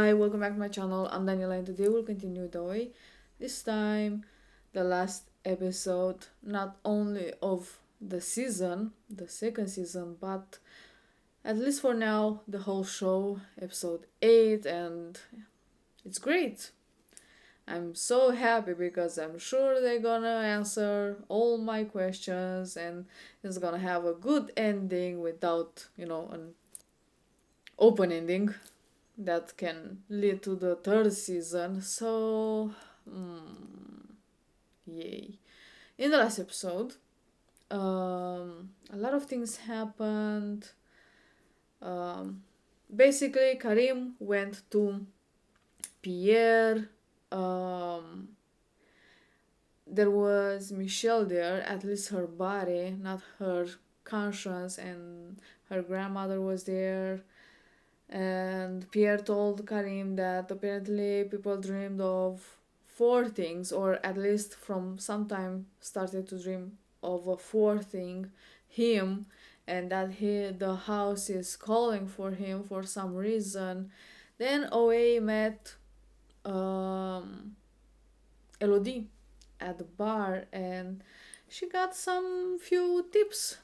Hi, welcome back to my channel. I'm Daniela and today we'll continue the way. This time, the last episode, not only of the season, the second season, but at least for now, the whole show, episode 8, and it's great. I'm so happy because I'm sure they're gonna answer all my questions and it's gonna have a good ending without, an open ending that can lead to the third season. So, yay. In the last episode, a lot of things happened. Um, Basically, Karim went to Pierre. Um, there was Michelle there, at least her body, not her conscience, and her grandmother was there. And Pierre told Karim that apparently people dreamed of four things, or at least from some time started to dream of a fourth thing, him, and that the house is calling for him for some reason. Then OA met Elodie at the bar, and she got some few tips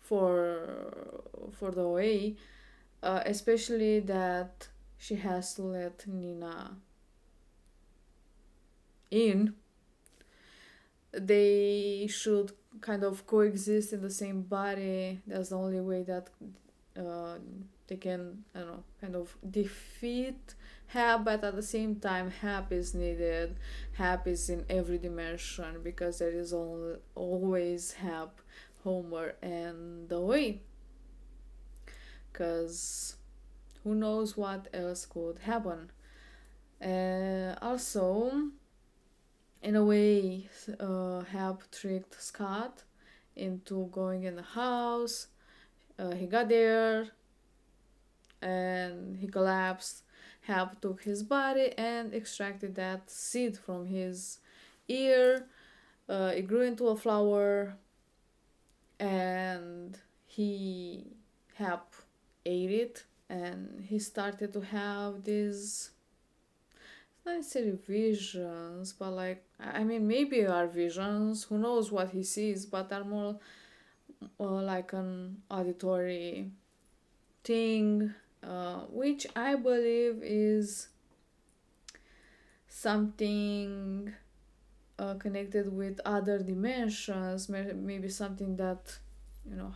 for the OA, especially that she has to let Nina in. They should kind of coexist in the same body. That's the only way that uh, they can, I don't know, kind of defeat Hap, but at the same time, Hap is needed. Hap is in every dimension because there is always Hap, Homer, and the way. Because who knows what else could happen. Also, in a way, Hap tricked Scott into going in the house. He got there and he collapsed. Hap took his body and extracted that seed from his ear. It grew into a flower, and Hap ate it, and he started to have these not necessarily visions, but like I mean maybe are visions. Who knows what he sees? But are more like an auditory thing, which I believe is something connected with other dimensions. Maybe something that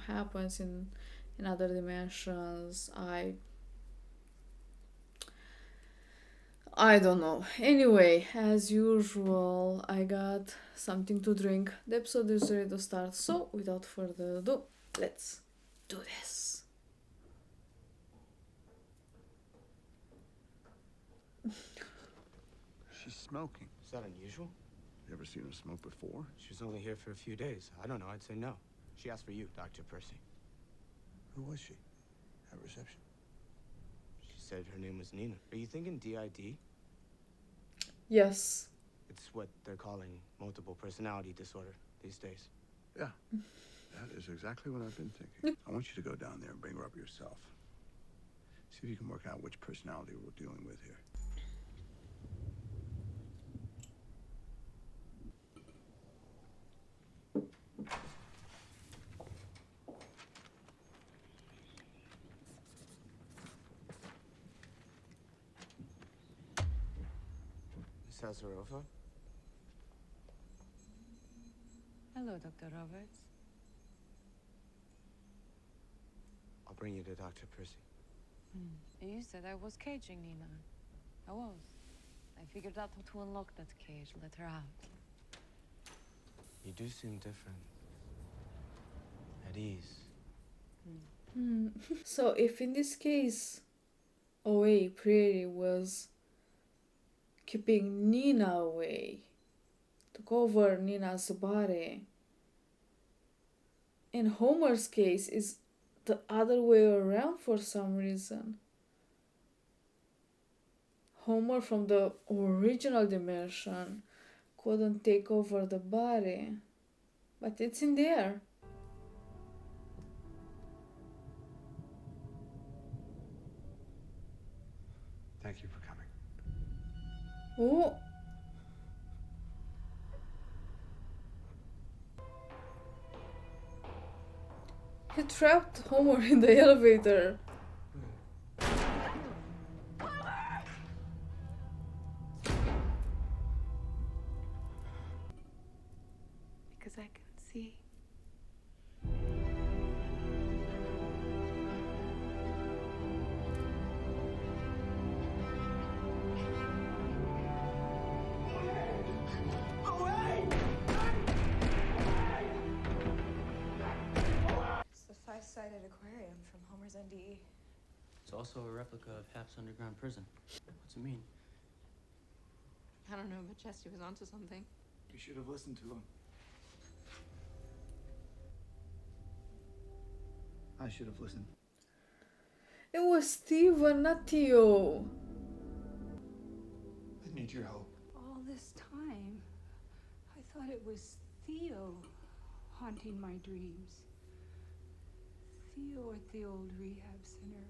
happens in other dimensions. I don't know. Anyway, as usual, I got something to drink. The episode is ready to start, so without further ado, let's do this. She's smoking. Is that unusual? You ever seen her smoke before? She was only here for a few days. I don't know. I'd say no. She asked for you, Dr. Percy. Who was she? At reception? She said her name was Nina. Are you thinking DID? Yes. It's what they're calling multiple personality disorder these days. Yeah. That is exactly what I've been thinking. I want you to go down there and bring her up yourself. See if you can work out which personality we're dealing with here. Miss Azarova? Hello, Dr. Roberts. I'll bring you to Dr. Percy. You said I was caging Nina. I was. I figured out how to unlock that cage, let her out. You do seem different. At ease. So if in this case OA Prairie was keeping Nina away, took over Nina's body, in Homer's case is the other way around for some reason. Homer from the original dimension couldn't take over the body, but it's in there. Thanks Thank you for coming. Oh. He trapped Homer in the elevator. Because I can see. It's the five-sided aquarium from Homer's NDE. It's also a replica of Hap's underground prison. What's it mean? I don't know, but Chesty was onto something. You should have listened to him. I should have listened. It was Steven, not Theo. I need your help. All this time, I thought it was Theo haunting my dreams. Theo at the old rehab center.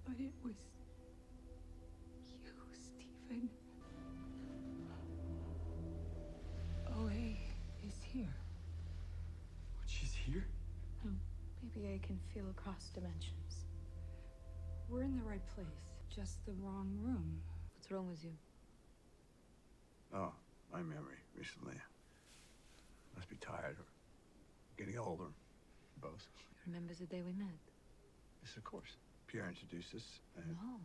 But it was you, Stephen. OA is here. What, she's here? Maybe I can feel across dimensions. We're in the right place, just the wrong room. What's wrong with you? Oh, my memory recently. Must be tired or getting older. Both. Remember the day we met? Yes, of course. Pierre introduced us. And No.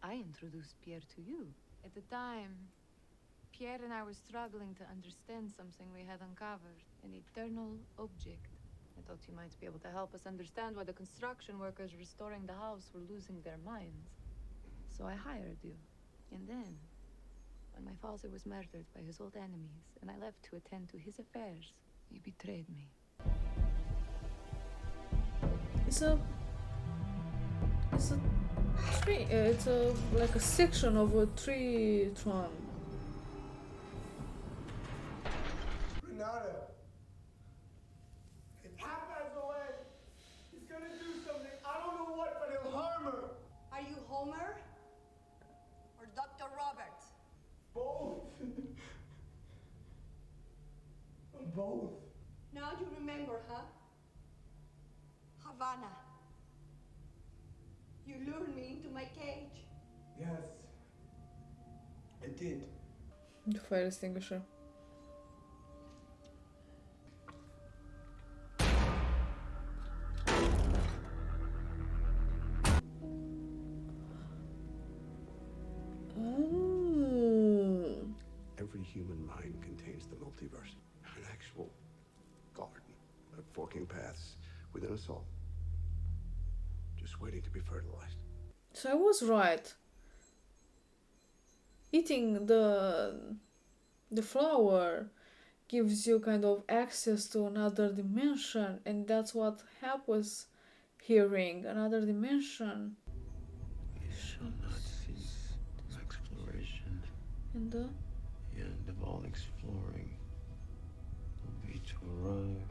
I introduced Pierre to you. At the time, Pierre and I were struggling to understand something we had uncovered, an eternal object. I thought you might be able to help us understand why the construction workers restoring the house were losing their minds. So I hired you. And then, when my father was murdered by his old enemies, and I left to attend to his affairs, you betrayed me. It's a tree. It's a like a section of a tree trunk. Renata. If Hap has away, he's gonna do something. I don't know what, but he'll harm her. Are you Homer or Dr. Roberts? Both. Both. Now you remember, huh? Havana. You lured me into my cage. Yes. I did. The fire extinguisher. Oh. every human mind contains the multiverse. An actual garden of forking paths within us all. Just waiting to be fertilized. So I was right. Eating the flower gives you kind of access to another dimension, and that's what Hap was hearing, another dimension. We shall not cease exploration. And The end of all exploring will be to arrive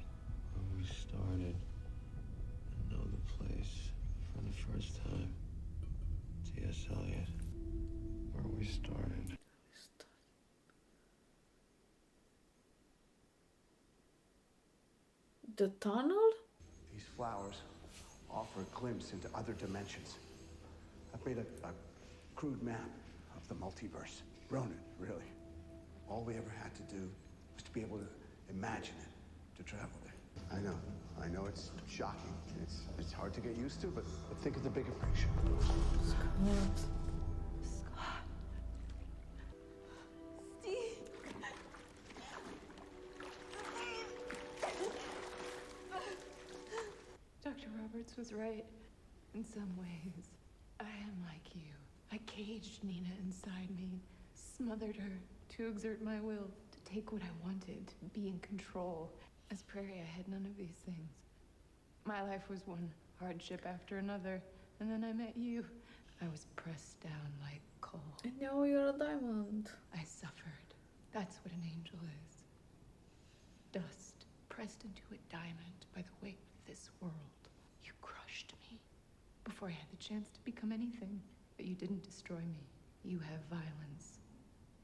where we started and know the place for the first time. T.S. Eliot, where we started. the tunnel? These flowers offer a glimpse into other dimensions. I've made a crude map of the multiverse. Ronan, really. All we ever had to do was to be able to imagine it, to travel there. I know it's shocking. It's hard to get used to, but think of the bigger picture. Steve! Dr. Roberts was right. In some ways, I am like you. I caged Nina inside me, smothered her to exert my will, to take what I wanted, to be in control. As Prairie, I had none of these things. My life was one hardship after another, and then I met you. I was pressed down like coal. And now you're a diamond. I suffered. That's what an angel is. Dust pressed into a diamond by the weight of this world. You crushed me before I had the chance to become anything. But you didn't destroy me. You have violence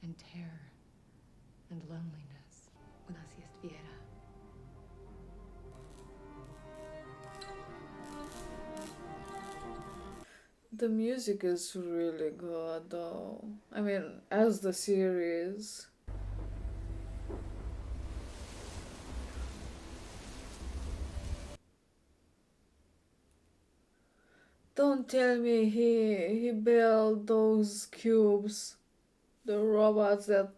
and terror and loneliness. У нас есть вера. The music is really good though. I mean, as the series. Don't tell me he built those cubes, the robots that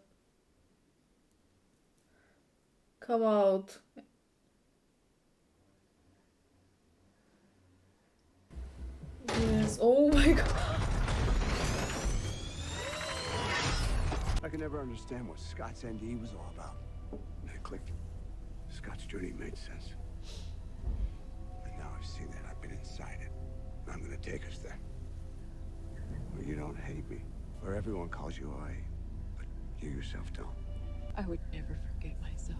come out. Yes, oh my god. I could never understand what Scott's NDE was all about. And it clicked. Scott's journey made sense. And now I've seen that. I've been inside it. And I'm gonna take us there. Where you don't hate me. Where everyone calls you I, but you yourself don't. I would never forget myself.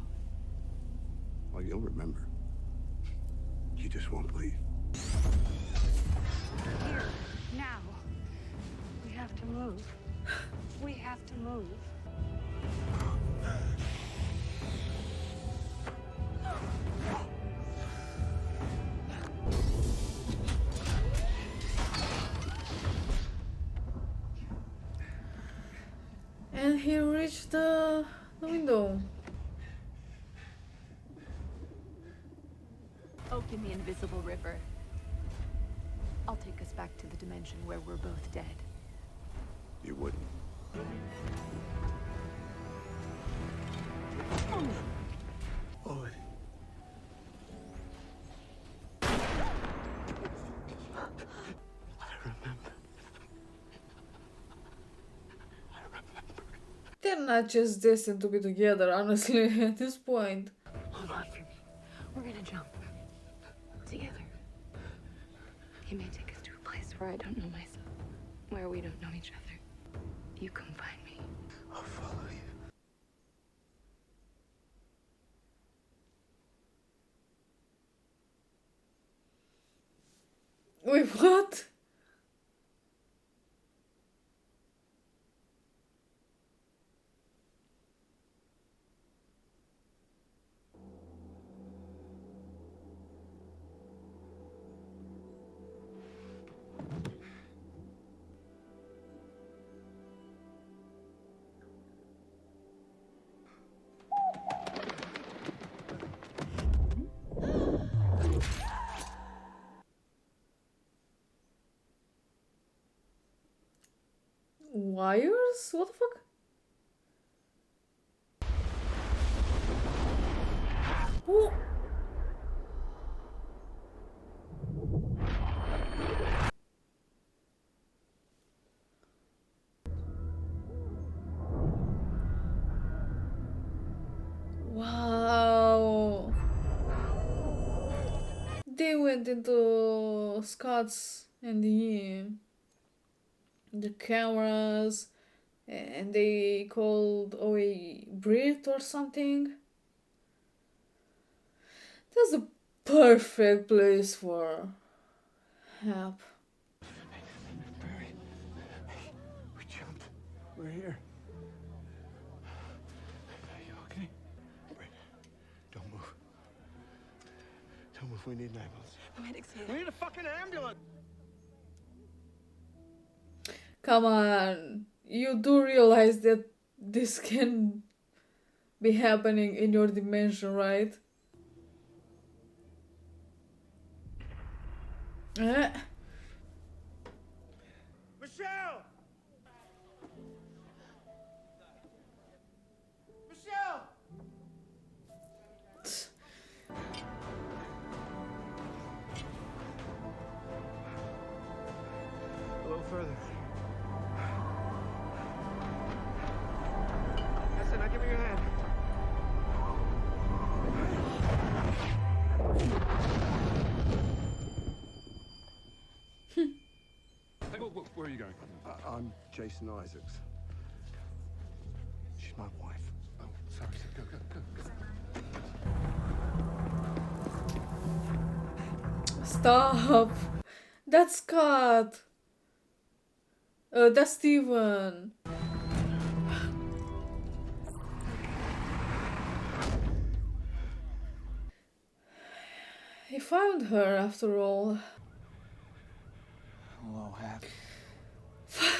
Well, you'll remember. You just won't believe. Here, now. We have to move. We have to move. And he reached the window. Open the invisible river. I'll take us back to the dimension where we're both dead. You wouldn't. Boy. They're not just destined to be together, honestly, at this point. Hold on for me. We're gonna jump. Together. He may take us to a place where I don't know myself. Where we don't know each other. You come find me. I'll follow you. Wait, what? Wires? What the fuck? Who? Wow. They went into Scott's and the cameras, and they called away Brit or something. That's a perfect place for Hap. Barry. We jumped. We're here. Are you okay? Wait. Don't move. Don't move. We need an ambulance. Medics here. We need a fucking ambulance! Come on, you do realize that this can be happening in your dimension, right? Eh? Michelle! Michelle! A little further. That's it, now give me your hand. Hey, where are you going? I'm Jason Isaacs. She's my wife. Oh, sorry, sir. Go. Stop! That's Scott! That's Steven. He found her after all. Hello, Hap. Fuck!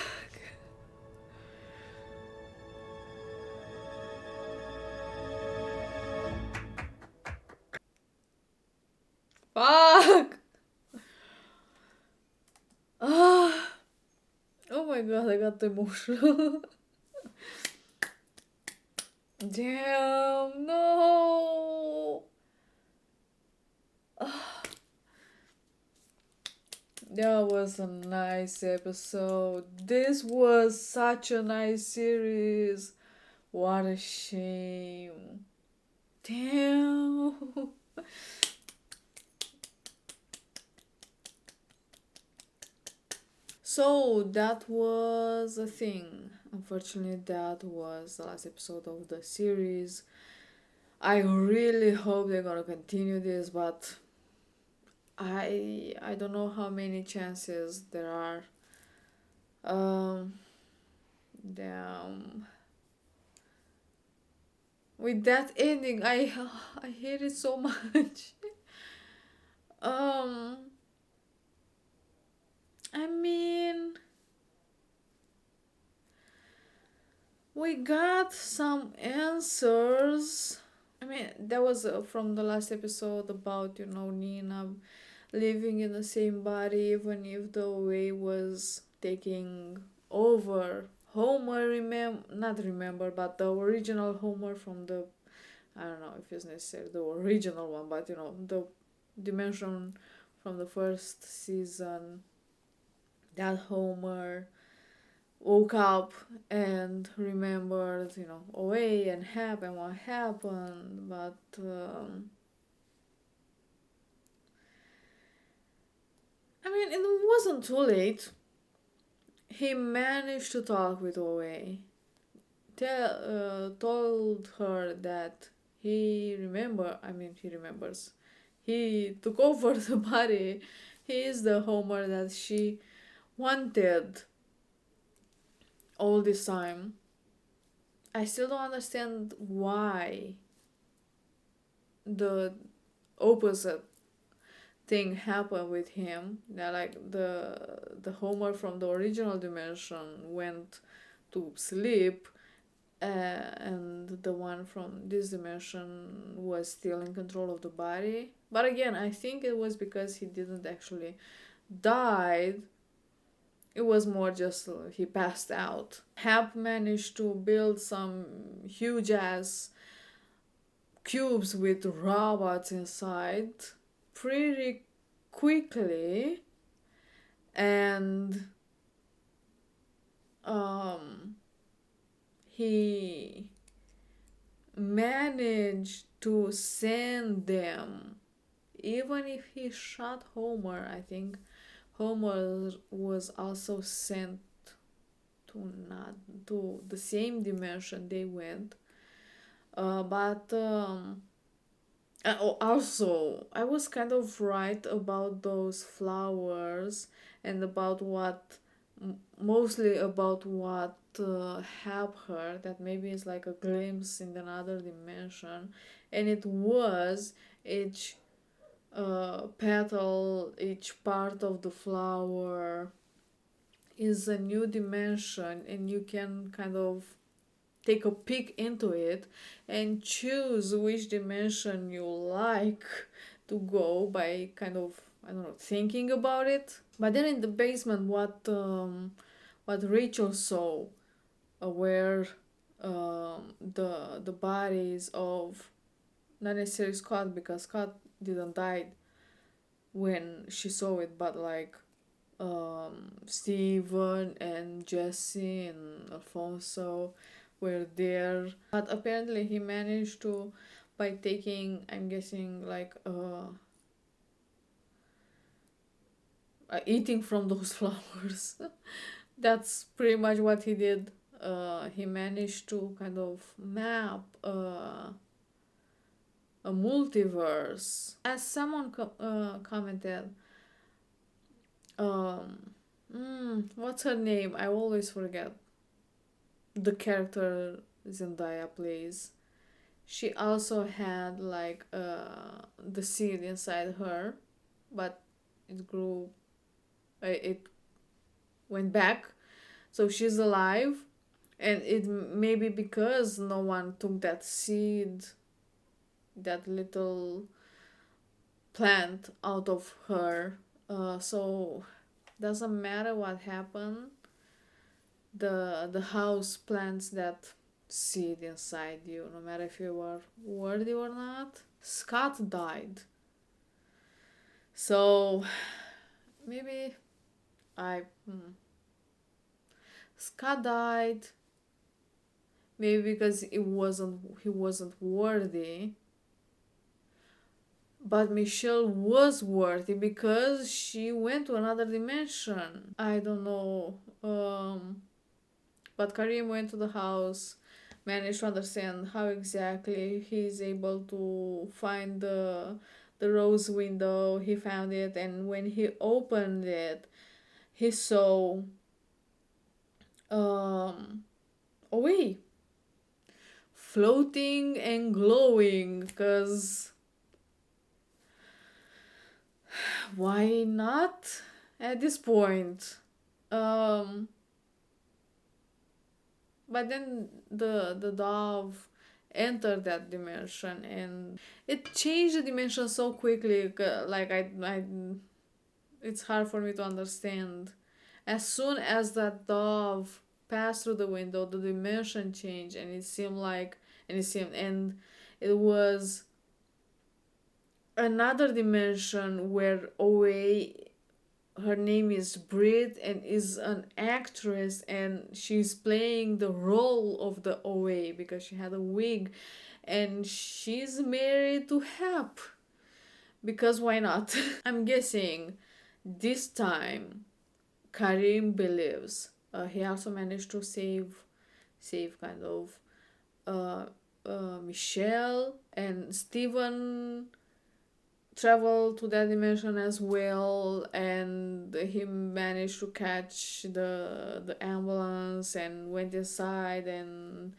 Ah! Oh my god, I got emotional. Damn, no! Ah, that was a nice episode. This was such a nice series. What a shame. Damn. So that was a thing. Unfortunately, that was the last episode of the series. I really hope they're gonna continue this, but I don't know how many chances there are. Um, damn. With that ending, I hate it so much. um, I mean, we got some answers. I mean, that was from the last episode about, Nina living in the same body, even if the way was taking over. Homer, not remember, but the original Homer from the, I don't know if it's necessary the original one, but the dimension from the first season, that Homer woke up and remembered, away and happened what happened, but I mean, it wasn't too late. He managed to talk with Owe, told her that he remembers. He took over the body. He is the Homer that she wanted all this time. I still don't understand why the opposite thing happened with him. That like the Homer from the original dimension went to sleep, and the one from this dimension was still in control of the body. But again, I think it was because he didn't actually died. It was more just he passed out. Hap managed to build some huge ass cubes with robots inside pretty quickly, and he managed to send them. Even if he shot Homer, I think Homer was also sent to not to the same dimension they went. But also, I was kind of right about those flowers and about mostly about what helped her, that maybe it's like a glimpse in another dimension. And it was each petal, each part of the flower is a new dimension, and you can kind of take a peek into it and choose which dimension you like to go by kind of, I don't know, thinking about it. But then in the basement, what Rachel saw were the bodies of not necessarily Scott, because Scott didn't die when she saw it, but like Steven and Jesse and Alfonso were there. But apparently he managed to, by taking, I'm guessing, like eating from those flowers. That's pretty much what he did. He managed to kind of map a multiverse. As someone commented, What's her name? I always forget. The character Zendaya plays. She also had like the seed inside her, but it grew. It went back, so she's alive, and it maybe because no one took that seed, that little plant out of her. So doesn't matter what happened. The house plants that seed inside you, no matter if you are worthy or not. Scott died, so maybe I. Scott died maybe because he wasn't worthy, but Michelle was worthy because she went to another dimension. I don't know. But Karim went to the house, managed to understand how exactly he's able to find the rose window. He found it, and when he opened it, he saw away, floating and glowing. Because why not at this point? Um, but then the dove entered that dimension, and it changed the dimension so quickly. Like I it's hard for me to understand. As soon as that dove passed through the window, the dimension changed, and it was another dimension where OA, her name is Brit, and is an actress, and she's playing the role of the OA because she had a wig, and she's married to Hap because why not? I'm guessing this time Karim believes he also managed to save kind of uh, Michelle, and Steven traveled to that dimension as well, and he managed to catch the ambulance and went inside and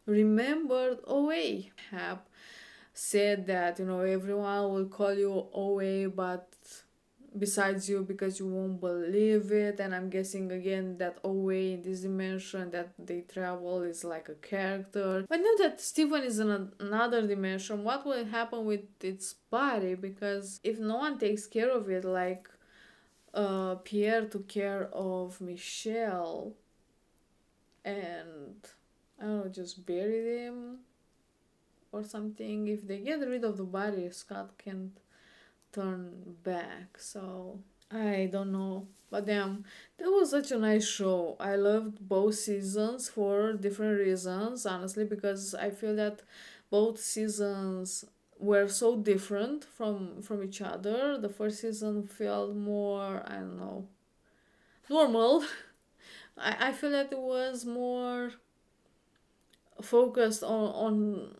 remembered OA. Hap said that everyone will call you OA, but besides you, because you won't believe it. And I'm guessing again that OA in this dimension that they travel is like a character. But now that Steven is in another dimension, what will happen with its body? Because if no one takes care of it, like Pierre took care of Michelle, and I don't know, just buried him or something. If they get rid of the body, Scott can't turn back. So I don't know. But damn, that was such a nice show. I loved both seasons for different reasons, honestly, because I feel that both seasons were so different from each other. The first season felt more, I don't know, normal. I feel that it was more focused on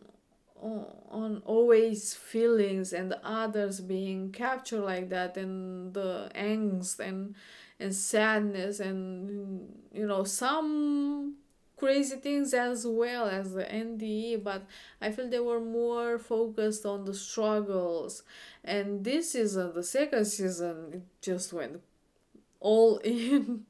always feelings and the others being captured like that, and the angst and sadness, and some crazy things as well as the NDE. But I feel they were more focused on the struggles, and this season, the second season, it just went all in.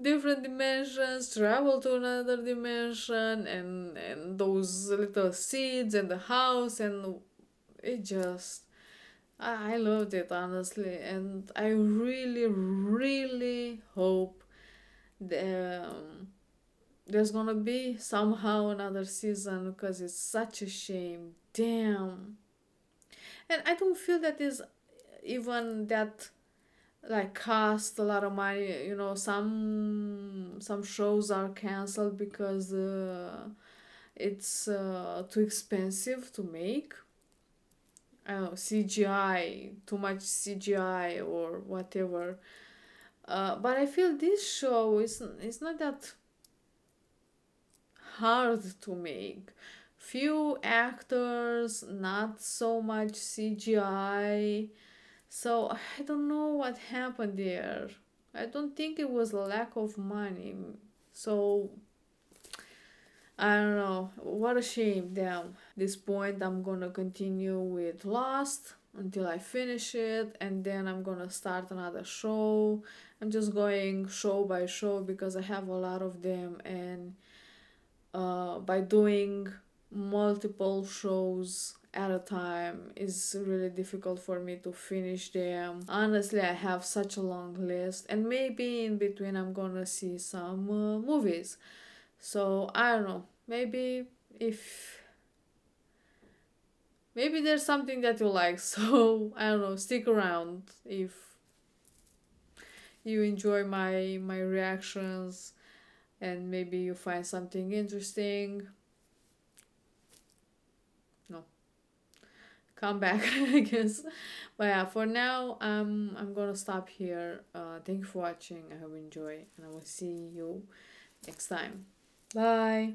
Different dimensions, travel to another dimension, and those little seeds and the house, and it just I loved it, honestly. And I really really hope there's gonna be somehow another season, because it's such a shame. Damn. And I don't feel that is even that like cost a lot of money. Some shows are canceled because it's too expensive to make. I don't know, CGI, too much CGI or whatever. But I feel this show is not that hard to make. Few actors, not so much CGI. So I don't know what happened there. I don't think it was lack of money. So I don't know. What a shame. Damn. This point, I'm gonna continue with Lost until I finish it, and then I'm gonna start another show. I'm just going show by show because I have a lot of them, and by doing multiple shows at a time is really difficult for me to finish them. Honestly, I have such a long list, and maybe in between I'm gonna see some movies. So I don't know. If maybe there's something that you like. So I don't know. Stick around if you enjoy my reactions and maybe you find something interesting. No, come back, I guess. But yeah, for now, I'm gonna stop here. Thank you for watching. I hope you enjoy, and I will see you next time. Bye.